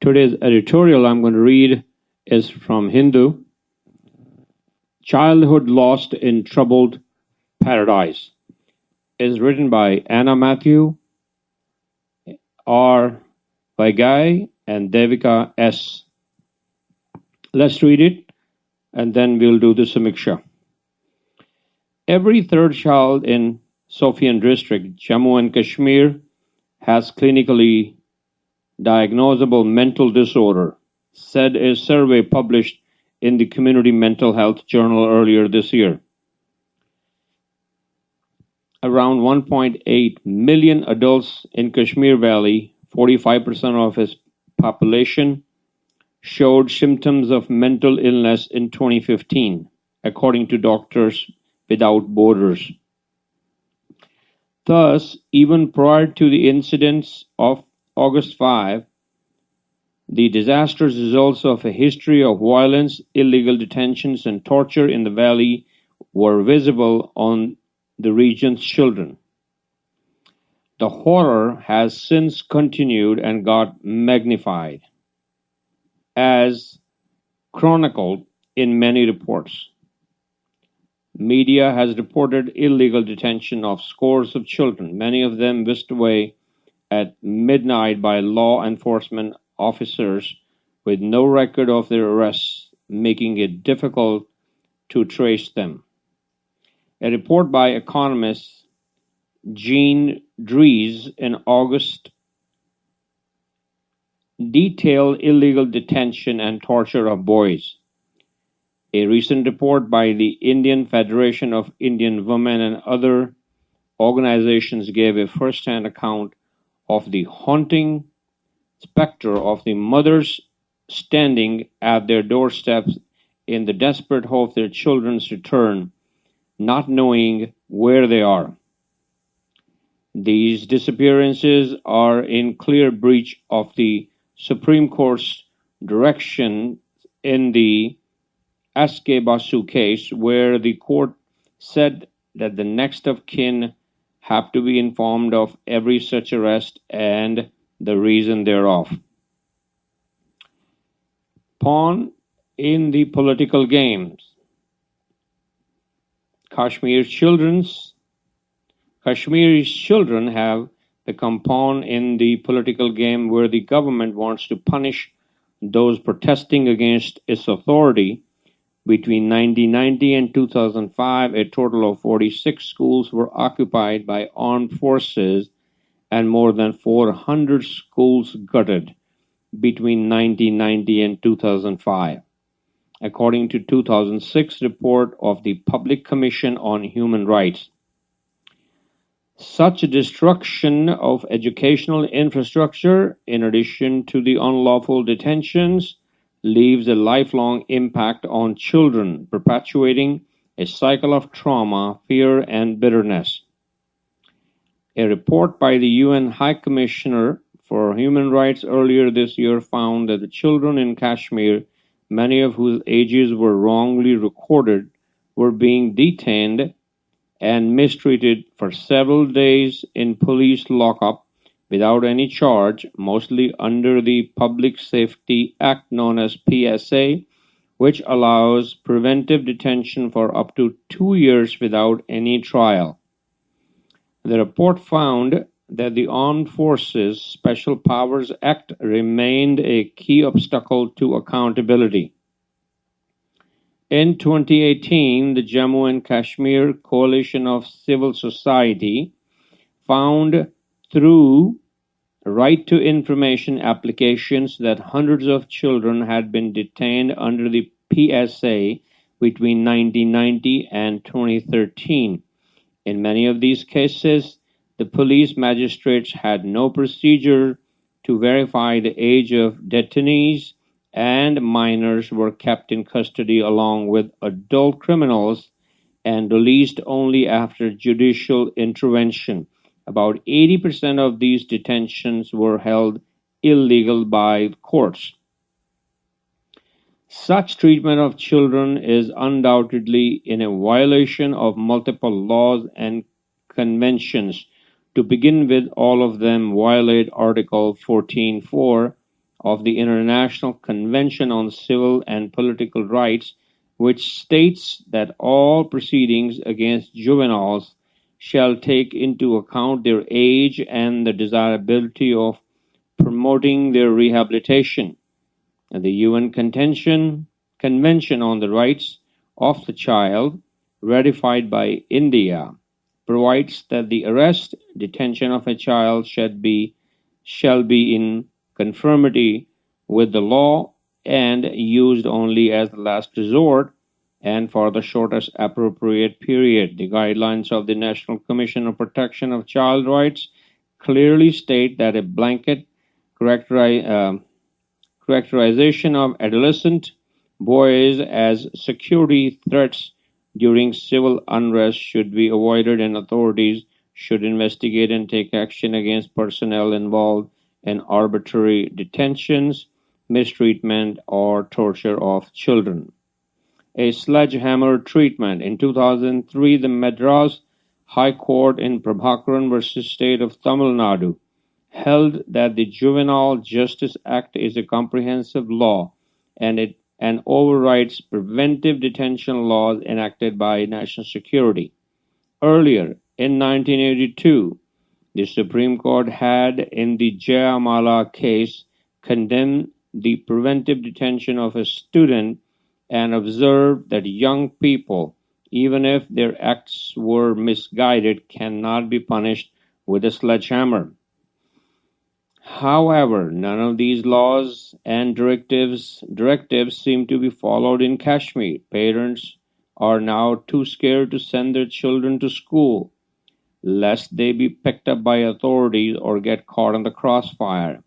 Today's editorial I'm going to read is from Hindu. Childhood Lost in Troubled Paradise is written by Anna Matthew, R. Vaigai, and Devika S. Let's read it, and then we'll do the samiksha. Every third child in Sofian district, Jammu and Kashmir, has clinically diagnosable mental disorder, said a survey published in the Community Mental Health Journal earlier this year. Around 1.8 million adults in Kashmir Valley, 45% of its population, showed symptoms of mental illness in 2015, according to Doctors Without Borders. Thus, even prior to the incidents of August 5, the disastrous results of a history of violence, illegal detentions, and torture in the valley were visible on the region's children. The horror has since continued and got magnified, as chronicled in many reports. Media has reported illegal detention of scores of children, many of them whisked away at midnight by law enforcement officers with no record of their arrests, making it difficult to trace them. A report by economist Jean Dries in August detailed illegal detention and torture of boys. A recent report by the Indian Federation of Indian Women and other organizations gave a first-hand account of the haunting specter of the mothers standing at their doorsteps in the desperate hope of their children's return, not knowing where they are. These disappearances are in clear breach of the Supreme Court's direction in the S.K. Basu case, where the court said that the next of kin have to be informed of every such arrest and the reason thereof. Pawn in the political games. Kashmir's children have become pawn in the political game where the government wants to punish those protesting against its authority. Between 1990 and 2005, a total of 46 schools were occupied by armed forces and more than 400 schools gutted between 1990 and 2005, according to 2006 report of the Public Commission on Human Rights. Such destruction of educational infrastructure, in addition to the unlawful detentions, leaves a lifelong impact on children, perpetuating a cycle of trauma, fear, and bitterness. A report by the UN High Commissioner for Human Rights earlier this year found that the children in Kashmir, many of whose ages were wrongly recorded, were being detained and mistreated for several days in police lockup without any charge, mostly under the Public Safety Act known as PSA, which allows preventive detention for up to 2 years without any trial. The report found that the Armed Forces Special Powers Act remained a key obstacle to accountability. In 2018, the Jammu and Kashmir Coalition of Civil Society found through right to information applications that hundreds of children had been detained under the PSA between 1990 and 2013. In many of these cases, the police magistrates had no procedure to verify the age of detainees, and minors were kept in custody along with adult criminals and released only after judicial intervention. About 80% of these detentions were held illegal by courts. Such treatment of children is undoubtedly in a violation of multiple laws and conventions. To begin with, all of them violate Article 14.4 of the International Convention on Civil and Political Rights, which states that all proceedings against juveniles shall take into account their age and the desirability of promoting their rehabilitation. The UN Convention on the Rights of the Child, ratified by India, provides that the arrest, detention of a child shall be in conformity with the law and used only as the last resort and for the shortest appropriate period. The guidelines of the National Commission on Protection of Child Rights clearly state that a blanket characterization of adolescent boys as security threats during civil unrest should be avoided, and authorities should investigate and take action against personnel involved in arbitrary detentions, mistreatment, or torture of children. A sledgehammer treatment. In 2003, the Madras High Court in Prabhakaran versus State of Tamil Nadu held that the Juvenile Justice Act is a comprehensive law and it and overrides preventive detention laws enacted by national security. Earlier, in 1982, the Supreme Court had, in the Jayamala case, condemned the preventive detention of a student and observed that young people, even if their acts were misguided, cannot be punished with a sledgehammer. However, none of these laws and directives seem to be followed in Kashmir. Parents are now too scared to send their children to school, lest they be picked up by authorities or get caught in the crossfire.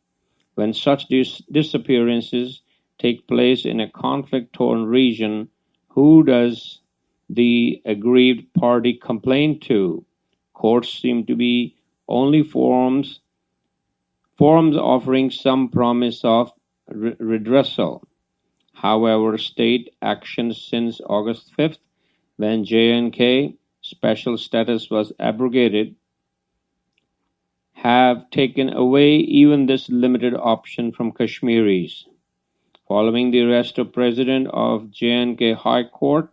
When such disappearances take place in a conflict-torn region, who does the aggrieved party complain to? Courts seem to be only forums offering some promise of redressal. However, state actions since August 5th, when J&K special status was abrogated, have taken away even this limited option from Kashmiris. Following the arrest of President of J&K High Court,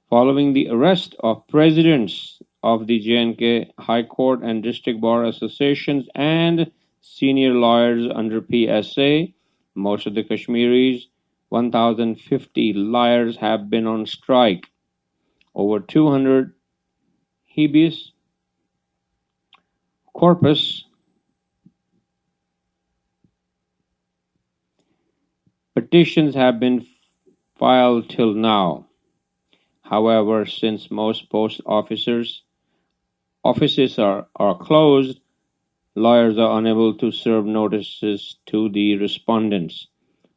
Following the arrest of presidents of the J&K High Court and District Bar Associations and senior lawyers under PSA, most of the Kashmiris, 1,050 lawyers, have been on strike. Over 200 habeas corpus petitions have been filed till now. However, since most post offices are closed, lawyers are unable to serve notices to the respondents.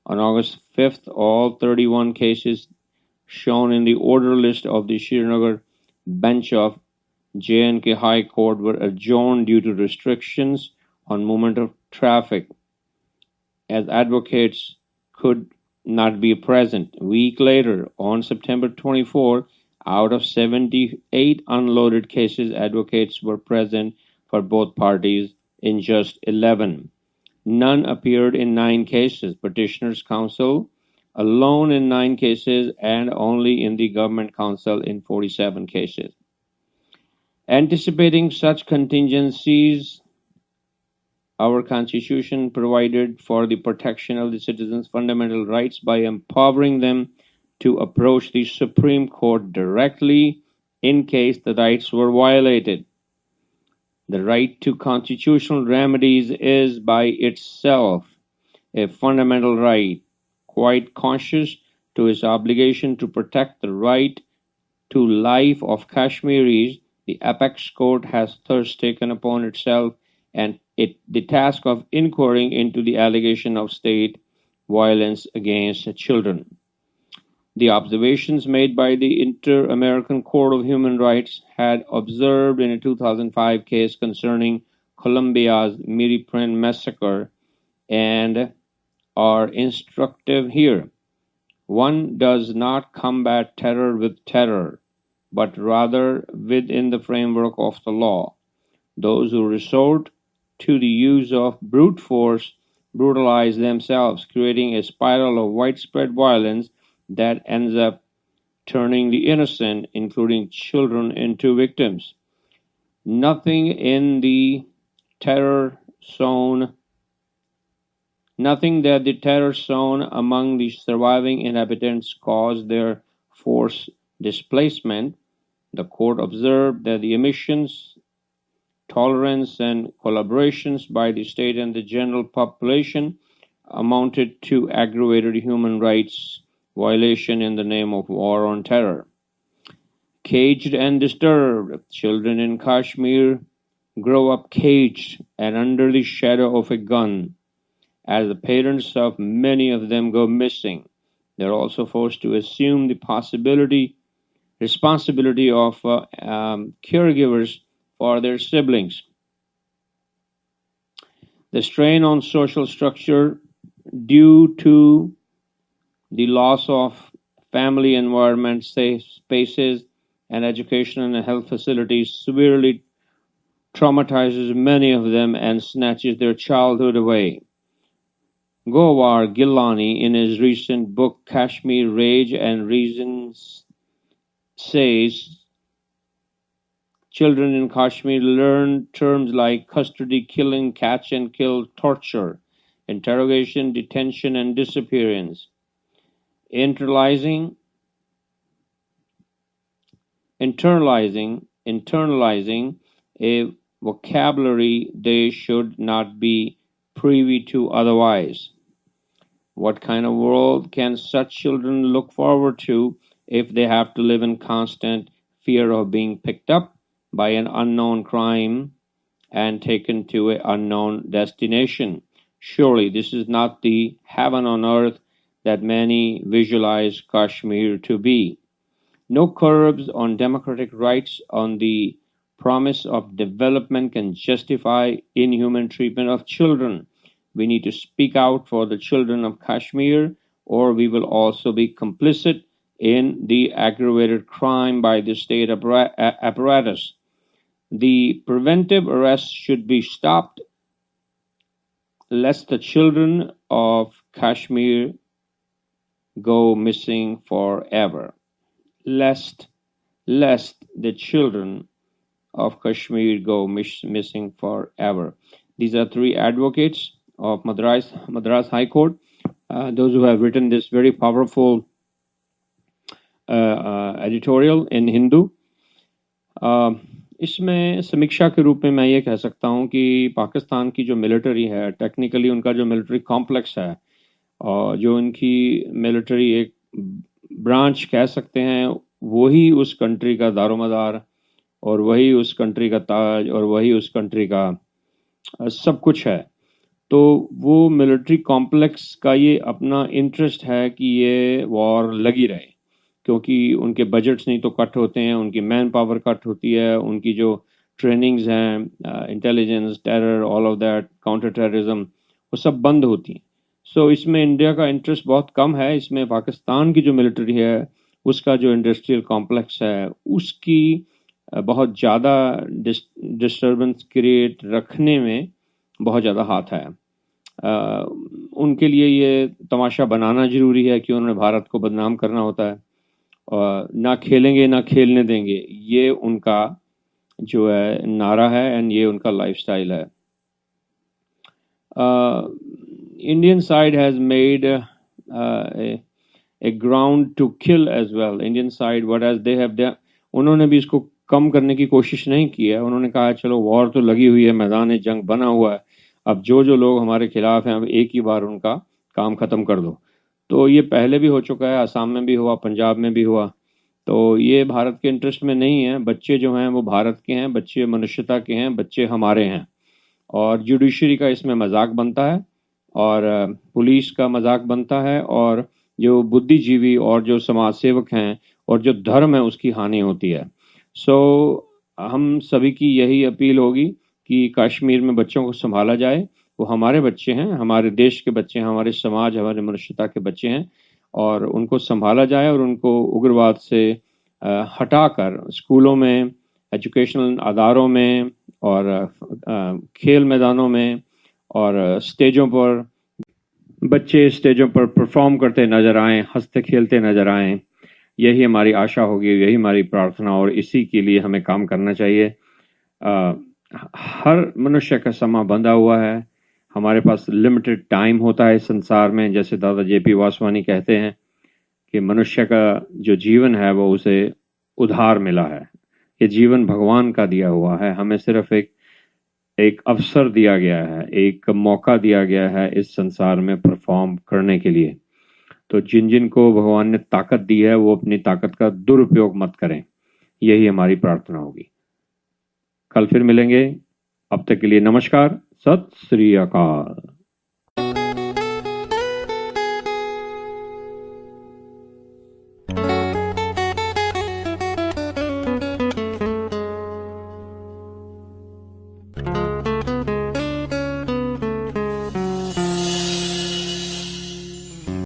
On August 5th, all 31 cases shown in the order list of the Srinagar bench of J&K High Court were adjourned due to restrictions on movement of traffic, as advocates could not be present. A week later, on September 24, out of 78 unloaded cases, advocates were present for both parties in just 11. None appeared in 9 cases. Petitioners' counsel alone in 9 cases, and only in the government counsel in 47 cases. Anticipating such contingencies, our Constitution provided for the protection of the citizens' fundamental rights by empowering them to approach the Supreme Court directly in case the rights were violated. The right to constitutional remedies is by itself a fundamental right, quite conscious to its obligation to protect the right to life of Kashmiris. The Apex Court has thus taken upon itself the task of inquiring into the allegation of state violence against children. The observations made by the Inter-American Court of Human Rights had observed in a 2005 case concerning Colombia's Miriprend massacre and are instructive here. One does not combat terror with terror, but rather within the framework of the law. Those who resort to the use of brute force brutalize themselves, creating a spiral of widespread violence that ends up turning the innocent, including children, into victims. Nothing in the terror zone, Nothing that the terror zone among the surviving inhabitants caused their forced displacement. The court observed that the emissions, tolerance, and collaborations by the state and the general population amounted to aggravated human rights violation in the name of war on terror. Caged and disturbed, children in Kashmir grow up caged and under the shadow of a gun. As the parents of many of them go missing, they're also forced to assume the responsibility of caregivers for their siblings. The strain on social structure due to the loss of family environment, safe spaces, and educational and health facilities severely traumatizes many of them and snatches their childhood away. Gowar Gilani, in his recent book Kashmir Rage and Reasons, says children in Kashmir learn terms like custody, killing, catch and kill, torture, interrogation, detention, and disappearance. Internalizing a vocabulary they should not be privy to otherwise. What kind of world can such children look forward to if they have to live in constant fear of being picked up by an unknown crime and taken to an unknown destination? Surely this is not the heaven on earth that many visualize Kashmir to be. No curbs on democratic rights, on the promise of development can justify inhuman treatment of children. We need to speak out for the children of Kashmir, or we will also be complicit in the aggravated crime by the state apparatus. The preventive arrests should be stopped, lest the children of Kashmir go missing forever. Lest the children of Kashmir go missing forever. These are three advocates of Madras High Court, those who have written this very powerful editorial in Hindu. इसमें समीक्षा के रूप में मैं ये कह सकता हूँ कि पाकिस्तान की जो मिलिट्री है, टेक्निकली उनका जो मिलिट्री कॉम्प्लेक्स है और जो उनकी मिलिट्री एक ब्रांच कह सकते हैं, वही उस कंट्री का दारोमदार और वही उस कंट्री का ताज और वही उस कंट्री का सब कुछ है. तो वो मिलिट्री कॉम्प्लेक्स का ये अपना इंटरेस्ट है कि ये वॉर लगी रहे, क्योंकि उनके बजट्स नहीं तो कट होते हैं, उनकी मैन पावर कट होती है, उनकी जो ट्रेनिंग्स हैं, intelligence, terror, all of that, counter terrorism, वो सब बंद होती हैं. सो इसमें इंडिया का इंटरेस्ट बहुत कम है. इसमें पाकिस्तान की जो मिलिट्री है उसका जो इंडस्ट्रियल कॉम्प्लेक्स है उसकी बहुत ज़्यादा डिस्टर्बेंस क्रिएट रखने में बहुत ज़्यादा हाथ है. उनके लिए ये तमाशा बनाना ज़रूरी है कि उन्होंने भारत को बदनाम करना होता है. और ना खेलेंगे ना खेलने देंगे, ये उनका जो है नारा है एंड ये उनका लाइफस्टाइल है. Indian side has made a ground to kill as well. Indian side, what as they have done, उन्होंने भी इसको कम करने की कोशिश नहीं की है. उन्होंने कहा चलो वॉर तो लगी हुई है, मैदान जंग बना हुआ है, अब जो लोग हमारे खिलाफ हैं अब एक ही बार उनका काम ख़त्म कर दो. तो ये पहले भी हो चुका है, असम में भी हुआ, पंजाब में भी हुआ. तो ये भारत के इंटरेस्ट में नहीं है. बच्चे जो हैं वो भारत के हैं, बच्चे मनुष्यता के हैं, बच्चे हमारे हैं. और जुडिशरी का इसमें मजाक बनता है और पुलिस का मजाक बनता है और जो बुद्धिजीवी और जो समाज सेवक हैं और जो धर्म है उसकी हानि होती है. सो हम सभी की यही अपील होगी कि कश्मीर में बच्चों को संभाला जाए. वो हमारे बच्चे हैं, हमारे देश के बच्चे हैं, हमारे समाज, हमारे मनुष्यता के बच्चे हैं और उनको संभाला जाए और उनको उग्रवाद से हटाकर स्कूलों में, एजुकेशनल अदारों में और खेल मैदानों में और स्टेजों पर बच्चे स्टेजों पर परफॉर्म करते नजर आएं, हंसते खेलते नजर आएं, यही हमारी आशा होगी, यही हमारी प्रार्थना, और इसी के लिए हमें काम करना चाहिए। हर मनुष्य का समय बंधा हुआ है, हमारे पास लिमिटेड टाइम होता है इस संसार में। जैसे दादा जेपी वासवानी कहते हैं कि मनुष्य का जो जीवन है वो उसे उधार मिला है, ये जीवन भगवान का दिया हुआ है, हमें सिर्फ एक अवसर दिया गया है, एक मौका दिया गया है इस संसार में परफॉर्म करने के लिए। तो जिन जिन को भगवान ने ताकत दी है वो अपनी ताकत का दुरुपयोग मत करें, यही हमारी प्रार्थना होगी। कल फिर मिलेंगे, अब तक के लिए नमस्कार, सत श्री अकाल।